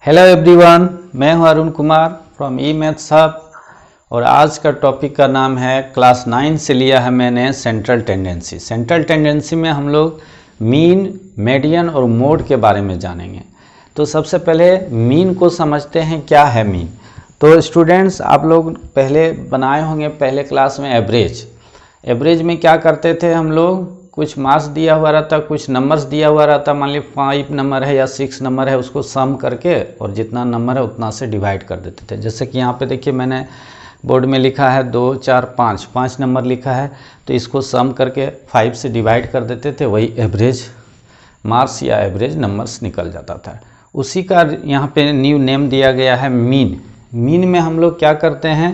Hello everyone, मैं हूं Arun Kumar from E maths hub और आज का टॉपिक का नाम है क्लास 9 से लिया है मैंने सेंट्रल टेंडेंसी। सेंट्रल टेंडेंसी में हम लोग मीन, मीडियन और मोड के बारे में जानेंगे। तो सबसे पहले मीन को समझते हैं, क्या है मीन। तो स्टूडेंट्स, आप लोग पहले बनाए होंगे पहले क्लास में एवरेज। एवरेज में क्या करते थे हम लोग, कुछ मार्क्स दिया हुआ रहता, कुछ नंबर्स दिया हुआ रहता, मान ली 5 नंबर है या 6 नंबर है, उसको सम करके और जितना नंबर है उतना से डिवाइड कर देते थे। जैसे कि यहाँ पे देखिए मैंने बोर्ड में लिखा है 2, 4, 5 नंबर लिखा है, तो इसको सम करके 5 से डिवाइड कर देते थे, वही एवरेज मार्क्स या एवरेज नंबर्स निकल जाता था। उसी का यहाँ पे न्यू नेम दिया गया है मीन। मीन में हम लोग क्या करते हैं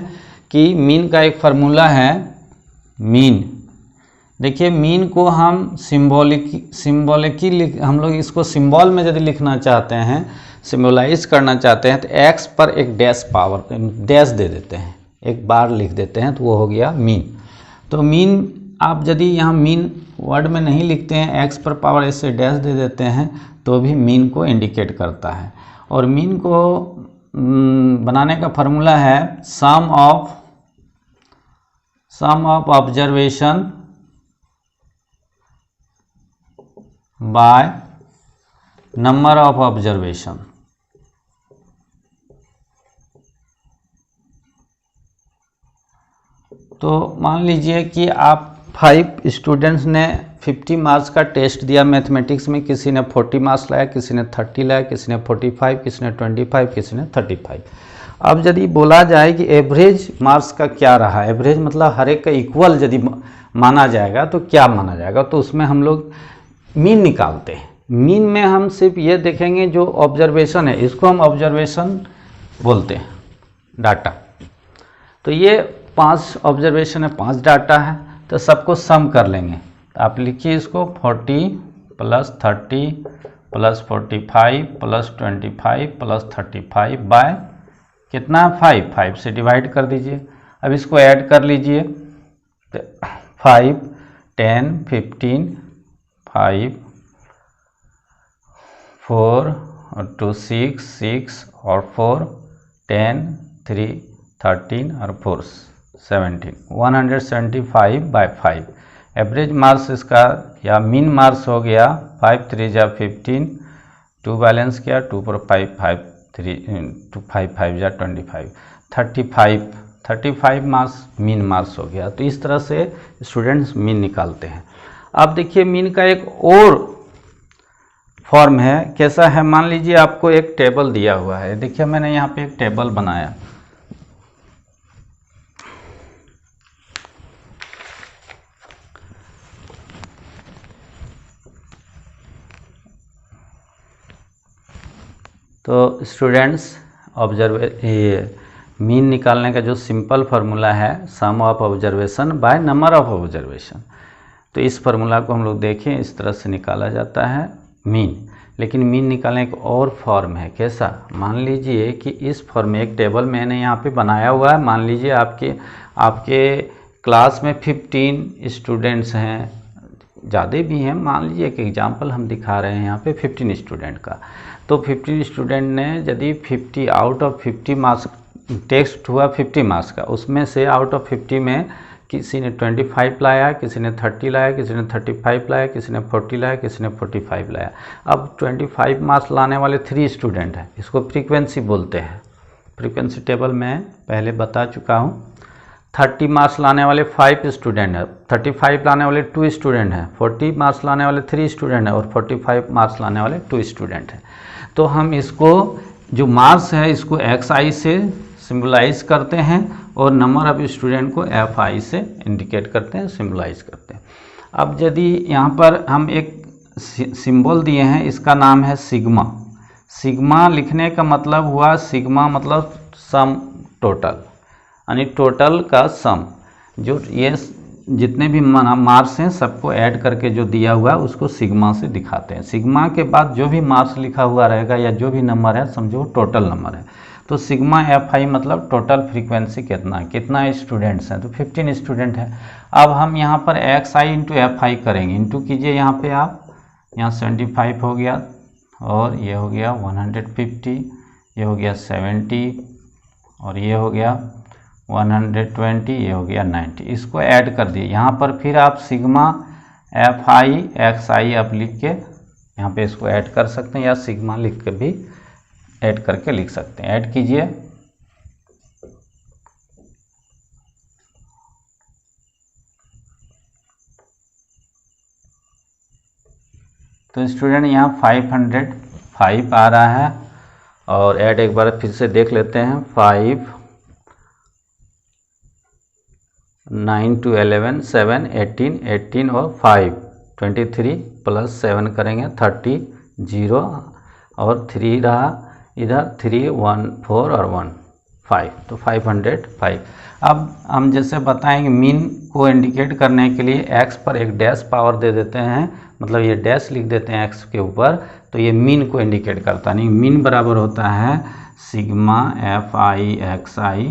कि मीन का एक फार्मूला है मीन। देखिए मीन को हम सिंबॉलिकली हम लोग इसको सिंबल में यदि लिखना चाहते हैं, सिम्बलाइज करना चाहते हैं, तो एक्स पर एक डैश पावर डैश दे देते हैं, एक बार लिख देते हैं, तो वो हो गया मीन। तो मीन आप यदि यहाँ मीन वर्ड में नहीं लिखते हैं, एक्स पर पावर ऐसे डैश दे देते हैं, तो भी मीन को इंडिकेट करता है। और मीन को बनाने का फार्मूला है sum of observation by number of observation. तो मान लीजिए कि आप 5 स्टूडेंट्स ने 50 मार्क्स का टेस्ट दिया मैथमेटिक्स में। किसी ने 40 मार्क्स लाया, किसी ने 30 लाया, किसी ने 45, किसी ने 25, किसी ने 35। अब यदि बोला जाए कि एवरेज मार्क्स का क्या रहा, एवरेज मतलब हर एक का इक्वल यदि माना जाएगा तो क्या माना जाएगा, तो उसमें हम लोग मीन निकालते हैं। मीन में हम सिर्फ ये देखेंगे जो ऑब्जर्वेशन है, इसको हम ऑब्जर्वेशन बोलते हैं, डाटा। तो ये 5 ऑब्जर्वेशन है, 5 डाटा है, तो सबको सम कर लेंगे। तो आप लिखिए इसको 40 + 30 + 45 + 25 + 35 बाय कितना 5 से डिवाइड कर दीजिए। अब इसको ऐड कर लीजिए, तो 5, 10, 15, 5, 4 और 2, 6 और 4, 10, 3, 13 और 4, 17, 175/5। एवरेज मार्क्स इसका या मीन मार्क्स हो गया 5 3 जा 15, 2 बैलेंस किया, 2 पर 5, 5 3 2 5 5 जा 25, 35 मार्क्स मीन मार्क्स हो गया। तो इस तरह से स्टूडेंट्स मीन निकालते हैं। अब देखिए मीन का एक और फॉर्म है, कैसा है, मान लीजिए आपको एक टेबल दिया हुआ है। देखिए मैंने यहाँ पे एक टेबल बनाया। तो स्टूडेंट्स, मीन निकालने का जो सिंपल फार्मूला है sum of observation by number of observation. तो इस फार्मूला को हम लोग देखें, इस तरह से निकाला जाता है मीन। लेकिन मीन निकालने का और फॉर्म है, कैसा, मान लीजिए कि इस फॉर्म में एक टेबल मैंने यहाँ पे बनाया हुआ है। मान लीजिए आपके क्लास में 15 स्टूडेंट्स हैं, ज़्यादा भी हैं, मान लीजिए एक एग्जांपल हम दिखा रहे हैं यहाँ पे 15 स्टूडेंट का। तो 15 स्टूडेंट ने यदि 50 आउट ऑफ 50 मार्क्स टेस्ट हुआ 50 मार्क्स का, उसमें से आउट ऑफ 50 में किसी ने 25 लाया, किसी ने 30 लाया, किसी ने 35 लाया, किसी ने 40 लाया, किसी ने 45 लाया। अब 25 मार्क्स लाने वाले 3 स्टूडेंट हैं, इसको फ्रीक्वेंसी बोलते हैं। फ्रीक्वेंसी टेबल में पहले बता चुका हूँ। 30 मार्क्स लाने वाले 5 स्टूडेंट हैं, 35 लाने वाले 2 स्टूडेंट हैं, 40 मार्क्स लाने वाले 3 स्टूडेंट हैं और 45 मार्क्स लाने वाले 2 स्टूडेंट हैं। तो हम इसको जो मार्क्स है इसको XI से सिम्बलाइज करते हैं और नंबर ऑफ स्टूडेंट को FI से इंडिकेट करते हैं, सिम्बलाइज करते हैं। अब यदि यहाँ पर हम एक सिंबल दिए हैं, इसका नाम है सिग्मा। सिग्मा लिखने का मतलब हुआ, सिग्मा मतलब सम टोटल, यानी टोटल का सम। जो ये जितने भी मार्क्स हैं सबको ऐड करके जो दिया हुआ है उसको सिग्मा से दिखाते हैं। सिग्मा के बाद जो भी मार्क्स लिखा हुआ रहेगा या जो भी नंबर है समझो टोटल नंबर है। तो सिग्मा FI मतलब टोटल फ्रीक्वेंसी कितना स्टूडेंट्स हैं, तो 15 स्टूडेंट है। अब हम यहाँ पर XI इंटू FI करेंगे, इंटू कीजिए यहाँ पे आप, यहाँ 75 हो गया और ये हो गया 150, ये हो गया 70 और ये हो गया 120, ये हो गया 90। इसको ऐड कर दिए। यहाँ पर फिर आप सिग्मा FI XI आप लिख के यहाँ पे इसको ऐड कर सकते हैं, या सिग्मा लिख के भी ऐड करके लिख सकते हैं। ऐड कीजिए। तो स्टूडेंट यहाँ 505 आ रहा है, और ऐड एक बार फिर से देख लेते हैं। 5 9 to 11 7 18 18 और 5 23 प्लस 7 करेंगे 30 0 और 3 रहा इधर 3 1 4 और 1 5, तो 505। अब हम जैसे बताएंगे मीन को इंडिकेट करने के लिए x पर एक डैश पावर दे देते हैं, मतलब ये डैश लिख देते हैं x के ऊपर, तो ये मीन को इंडिकेट करता नहीं। मीन बराबर होता है sigma FI XI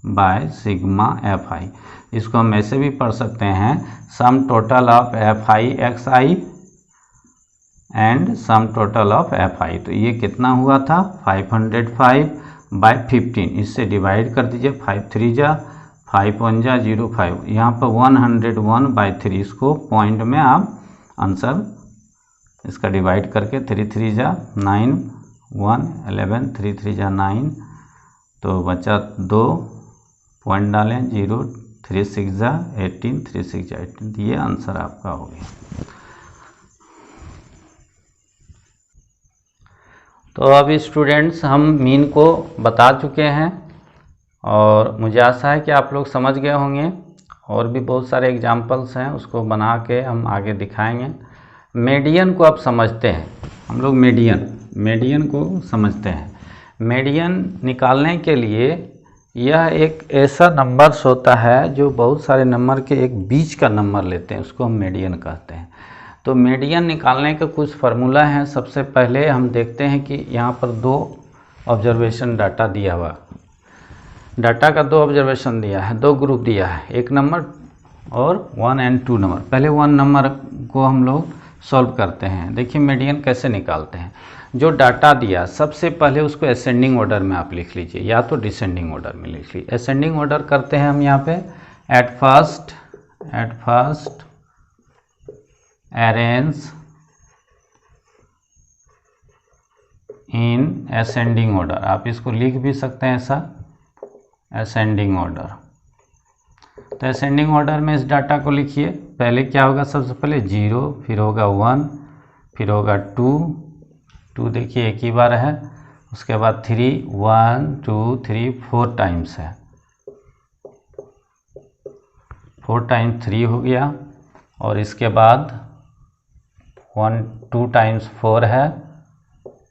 by sigma FI। इसको हम ऐसे भी पढ़ सकते हैं sum total of FI XI and sum total of FI। तो ये कितना हुआ था 505 बाय 15, इससे डिवाइड कर दीजिए। 5 3 जा 5 1 जा 0 5, यहाँ पर 101 बाय 3, इसको पॉइंट में आप आंसर इसका डिवाइड करके 3 3 जा 9 1 11 3 3 जा 9, तो बचा 2 पॉइंट डालें 0 3 6 जा 18 3 6 जा 18, ये आंसर आपका हो गया। तो अभी स्टूडेंट्स हम मीन को बता चुके हैं, और मुझे आशा है कि आप लोग समझ गए होंगे। और भी बहुत सारे एग्जाम्पल्स हैं, उसको बना के हम आगे दिखाएंगे। मीडियन को आप समझते हैं, हम लोग मीडियन को समझते हैं। मीडियन निकालने के लिए यह एक ऐसा नंबर्स होता है जो बहुत सारे नंबर के एक बीच का नंबर लेते हैं, उसको हम मीडियन कहते हैं। तो मीडियन निकालने का कुछ फार्मूला है। सबसे पहले हम देखते हैं कि यहाँ पर 2 ऑब्जर्वेशन डाटा दिया हुआ, डाटा का 2 ऑब्जर्वेशन दिया है, 2 ग्रुप दिया है, एक नंबर और 1 और 2 नंबर। पहले 1 नंबर को हम लोग सॉल्व करते हैं। देखिए मीडियन कैसे निकालते हैं। जो डाटा दिया सबसे पहले उसको असेंडिंग ऑर्डर में आप लिख लीजिए, या तो डिसेंडिंग ऑर्डर में लिख लीजिए। असेंडिंग ऑर्डर करते हैं हम यहाँ पे। At first arrange in ascending order, आप इसको लिख भी सकते हैं ऐसा, असेंडिंग ऑर्डर। तो असेंडिंग ऑर्डर में इस डाटा को लिखिए। पहले क्या होगा, सबसे पहले 0, फिर होगा 1, फिर होगा 2 देखिए एक ही बार है, उसके बाद 3 1 2 3 4 टाइम्स है, 4 टाइम्स 3 हो गया, और इसके बाद 1 2 टाइम्स 4 है,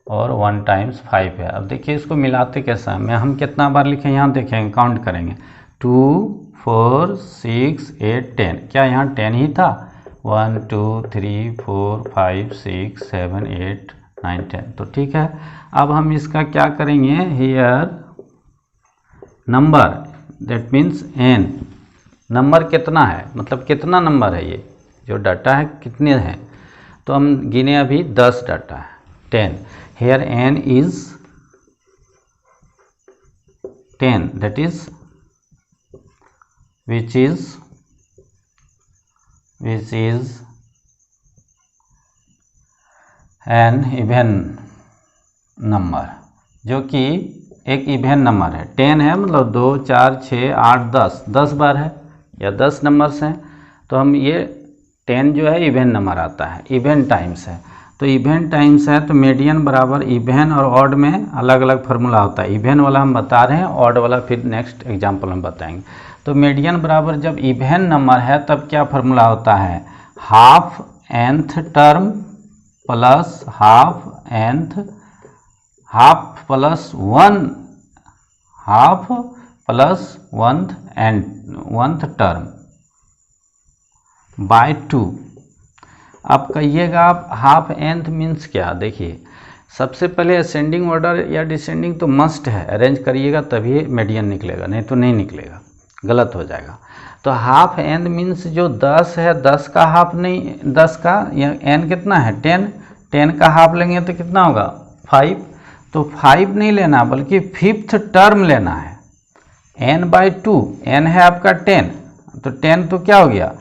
और 1 टाइम्स 5 है। अब देखिए इसको मिलाते कैसा है, हम कितना बार लिखें यहाँ देखेंगे, काउंट करेंगे। 2 4 6 8 10, क्या यहाँ 10 ही था? 1 2 3 4 5 6 7 8 9 10, तो ठीक है। अब हम इसका क्या करेंगे, here number, that means n, number कितना है, मतलब कितना नंबर है, ये जो डाटा है कितने हैं, तो हम गिने अभी 10 डाटा है, 10। Here n is 10, that is which is an even number, जो कि एक इवन नंबर है। 10 है मतलब 2 4 6 8 10 बार है, या 10 नंबर्स हैं, तो हम ये 10 जो है इवन नंबर आता है, इवन टाइम्स है। तो इवन टाइम्स है तो मीडियन बराबर इवन और ऑड में अलग अलग फार्मूला होता है। इवन वाला हम बता रहे हैं, ऑड वाला फिर नेक्स्ट एग्जाम्पल में बताएंगे। तो मीडियन बराबर जब इवन नंबर है तब क्या फार्मूला होता है, half nth term plus half plus 1th term by 2। अब कहिएगा आप हाफ nth मीन्स क्या, देखिए सबसे पहले असेंडिंग ऑर्डर या डिसेंडिंग तो मस्ट है, अरेंज करिएगा तभी मीडियन निकलेगा, नहीं तो नहीं निकलेगा, गलत हो जाएगा। तो हाफ n मीन्स जो 10 है, 10 का हाफ नहीं, 10 का, या n कितना है 10 का हाफ लेंगे तो कितना होगा 5, तो 5 नहीं लेना बल्कि फिफ्थ टर्म लेना है। n/2, n है आपका 10, तो 10 तो क्या हो गया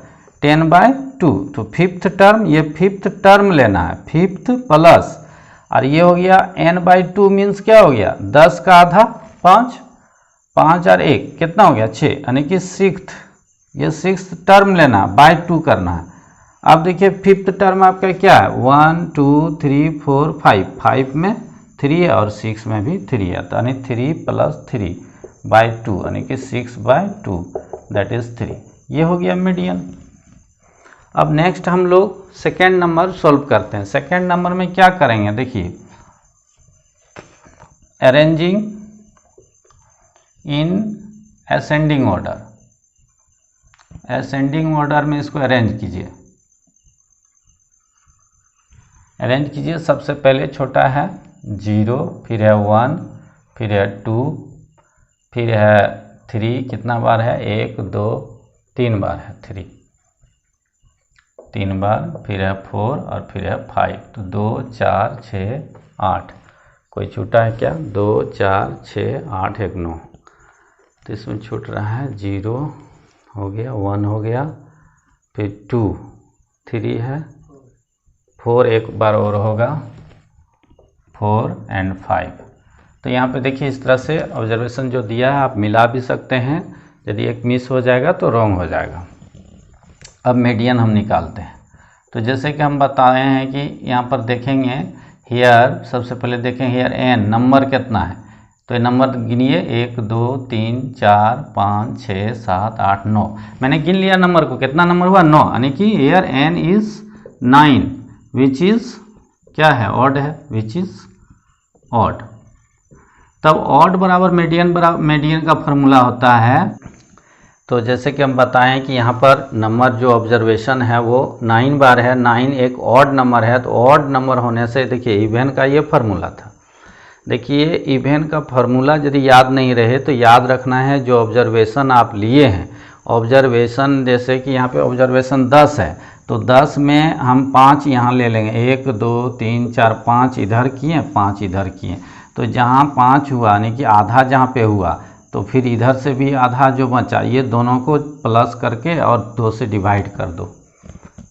10/2, तो फिफ्थ टर्म, ये फिफ्थ टर्म लेना है, फिफ्थ प्लस, और ये हो गया n/2 मीन्स क्या हो गया 10 का आधा 5, 5 और 1 कितना हो गया 6, यानी कि सिक्स्थ, ये सिक्स्थ टर्म लेना बाय 2 करना है। अब देखिए फिफ्थ टर्म आपका क्या है 1 2 3 4 5, 5 में 3 और 6 में भी 3 आता है, यानी 3 + 3/2, यानी कि 6/2 दैट इज 3। ये हो गया मीडियन। अब नेक्स्ट हम लोग सेकेंड नंबर सॉल्व करते हैं। सेकेंड नंबर में क्या करेंगे देखिए, arranging in ascending order, ascending order में इसको अरेंज कीजिए, अरेंज कीजिए। सबसे पहले छोटा है 0, फिर है 1, फिर है 2, फिर है 3, कितना बार है 1 2 3 बार है 3 बार, फिर है 4 और फिर है 5, तो 2 4 6 8, कोई छूटा है क्या 2 4 6 8 1 9, तो इसमें छूट रहा है 0 हो गया, 1 हो गया, फिर 2 3 है, 4 एक बार और होगा 4 और 5। तो यहाँ पे देखिए इस तरह से ऑब्जर्वेशन जो दिया है आप मिला भी सकते हैं, यदि एक मिस हो जाएगा तो रॉन्ग हो जाएगा। अब मीडियन हम निकालते हैं। तो जैसे कि हम बता रहे हैं कि यहाँ पर देखेंगे हियर, सबसे पहले देखें हियर n नंबर कितना है, तो ये नंबर गिनिए 1 2 3 4 5 6 7 8 9, मैंने गिन लिया नंबर को, कितना नंबर हुआ 9, यानी कि here n is 9 which is क्या है ऑड है, विच इज ऑड। तब ऑड बराबर मीडियन का फॉर्मूला होता है। तो जैसे कि हम बताएं कि यहाँ पर नंबर जो ऑब्जर्वेशन है वो 9 बार है, 9 एक ऑड नंबर है, तो ऑड नंबर होने से देखिए इवेन का ये फार्मूला था। देखिए इवेन का फार्मूला यदि याद नहीं रहे तो याद रखना है जो ऑब्जर्वेशन आप लिए हैं, ऑब्जर्वेशन जैसे कि यहाँ पे ऑब्जर्वेशन 10 है, तो 10 में हम 5 यहाँ ले लेंगे, 1 2 3 4 5 इधर किए 5 इधर किए, तो जहाँ 5 हुआ यानी कि आधा जहाँ पे हुआ, तो फिर इधर से भी आधा जो बचा, ये दोनों को प्लस करके और 2 से डिवाइड कर दो,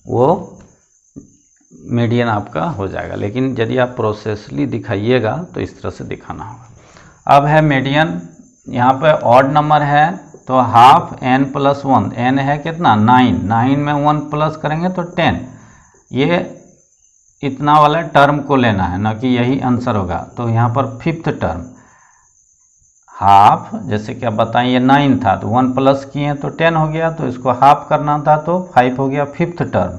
वो मीडियन आपका हो जाएगा। लेकिन यदि आप प्रोसेसली दिखाइएगा तो इस तरह से दिखाना होगा। अब है मीडियन, यहाँ पे ऑड नंबर है तो हाफ n + 1, n है कितना 9, 9 में 1 प्लस करेंगे तो 10, ये इतना वाला टर्म को लेना है ना कि यही आंसर होगा। तो यहाँ पर फिफ्थ टर्म हाफ, जैसे कि आप बताएं ये 9 था तो 1 प्लस किए तो 10 हो गया, तो इसको हाफ करना था तो 5 हो गया फिफ्थ टर्म।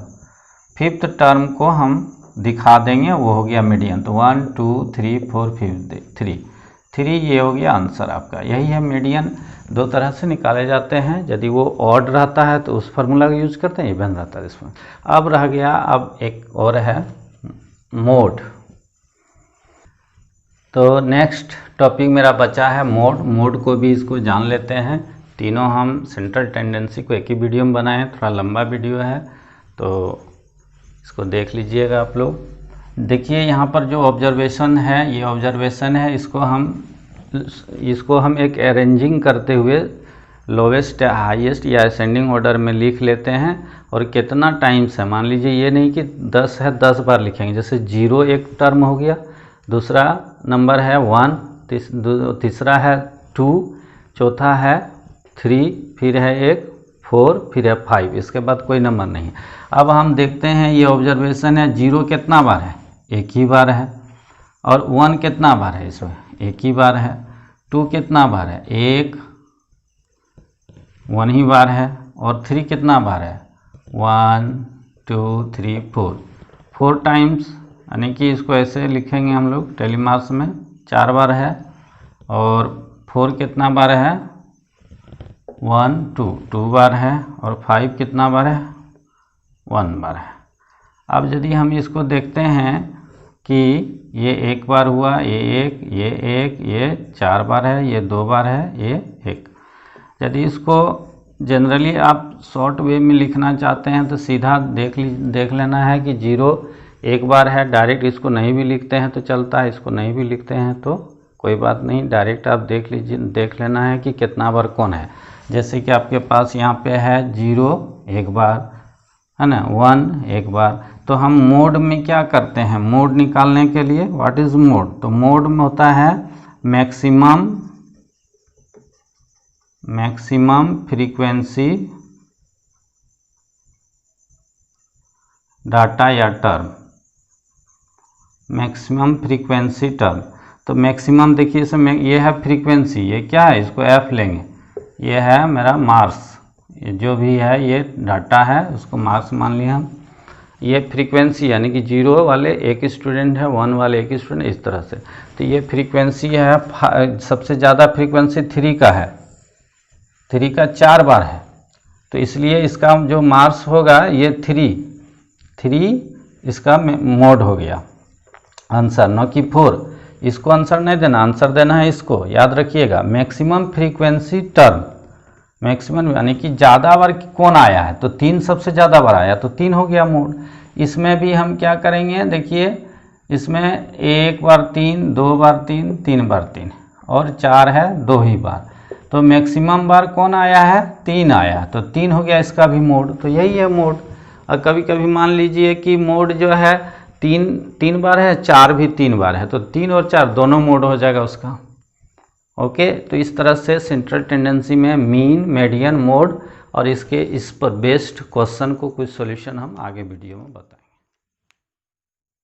फिफ्थ टर्म को हम दिखा देंगे, वो हो गया मीडियन, तो 1 2 3 4 5 3 ये हो गया आंसर आपका। यही है मीडियन, दो तरह से निकाले जाते हैं, यदि वो ऑड रहता है तो उस फार्मूला का यूज करते हैं, इवन रहता है इसमें। अब रह गया, अब एक और है मोड। तो नेक्स्ट टॉपिक मेरा बचा है मोड। मोड को भी इसको जान लेते हैं। तीनों हम सेंट्रल टेंडेंसी को एक ही वीडियो में बनाए हैं, थोड़ा लंबा वीडियो है तो इसको देख लीजिएगा आप लोग। देखिए यहाँ पर जो ऑब्जर्वेशन है, ये ऑब्जर्वेशन है, इसको हम एक अरेंजिंग करते हुए लोवेस्ट हाईएस्ट या असेंडिंग ऑर्डर में लिख लेते हैं। और कितना टाइम्स है, मान लीजिए ये नहीं कि 10 है 10 बार लिखेंगे, जैसे 0 एक टर्म हो गया, दूसरा नंबर है 1, तीसरा है 2, चौथा है 3, फिर है 1 4, फिर है 5, इसके बाद कोई नंबर नहीं है। अब हम देखते हैं ये ऑब्जर्वेशन है, 0 कितना बार है, एक ही बार है, और 1 कितना बार है, इसमें एक ही बार है, 2 कितना बार है, 1 ही बार है, और 3 कितना बार है, 1 2 3 4 टाइम्स, यानी कि इसको ऐसे लिखेंगे हम लोग टेलीमार्क्स में 4 बार है, और 4 कितना बार है, 1 2 बार है, और 5 कितना बार है, 1 बार है। अब यदि हम इसको देखते हैं कि ये एक बार हुआ, ये 4 बार है, ये 2 बार है, ये 1। यदि इसको जनरली आप शॉर्ट वे में लिखना चाहते हैं तो सीधा देख लेना है कि 0 एक बार है, डायरेक्ट इसको नहीं भी लिखते हैं तो चलता है, इसको नहीं भी लिखते हैं तो कोई बात नहीं, डायरेक्ट आप देख लीजिए, देख लेना है कि कितना बार कौन है। जैसे कि आपके पास यहाँ पे है 0 एक बार, है ना, 1 एक बार। तो हम मोड में क्या करते हैं, मोड निकालने के लिए व्हाट इज मोड, तो मोड में होता है मैक्सिमम फ्रीक्वेंसी डाटा या टर्म, मैक्सिमम फ्रीक्वेंसी टर्म। तो मैक्सिमम देखिए इसमें ये है फ्रीक्वेंसी, ये क्या है, इसको एफ लेंगे, ये है मेरा मार्स, ये जो भी है ये डाटा है उसको मार्स मान लिया हम। ये फ्रीक्वेंसी यानी कि 0 वाले एक स्टूडेंट है, 1 वाले एक स्टूडेंट, इस तरह से। तो ये फ्रीक्वेंसी है, सबसे ज़्यादा फ्रीक्वेंसी 3 का है, 3 का 4 बार है, तो इसलिए इसका जो मार्स होगा ये 3 इसका मोड हो गया आंसर, न कि 4। इसको आंसर नहीं देना, आंसर देना है इसको, याद रखिएगा मैक्सिमम फ्रीक्वेंसी टर्म, मैक्सिमम यानी कि ज़्यादा बार कौन आया है, तो 3 सबसे ज़्यादा बार आया तो 3 हो गया मोड। इसमें भी हम क्या करेंगे, देखिए इसमें 1 बार 3, 2 बार 3, 3 बार 3 और 4 है 2 ही बार, तो मैक्सिमम बार कौन आया है, 3 आया, तो 3 हो गया इसका भी मोड। तो यही है मोड। और कभी कभी मान लीजिए कि मोड जो है 3 बार है, 4 भी 3 बार है, तो 3 और 4 दोनों मोड हो जाएगा उसका। ओके, तो इस तरह से सेंट्रल टेंडेंसी में मीन, मीडियन, मोड और इस पर बेस्ड क्वेश्चन को कुछ सॉल्यूशन हम आगे वीडियो में बताएं।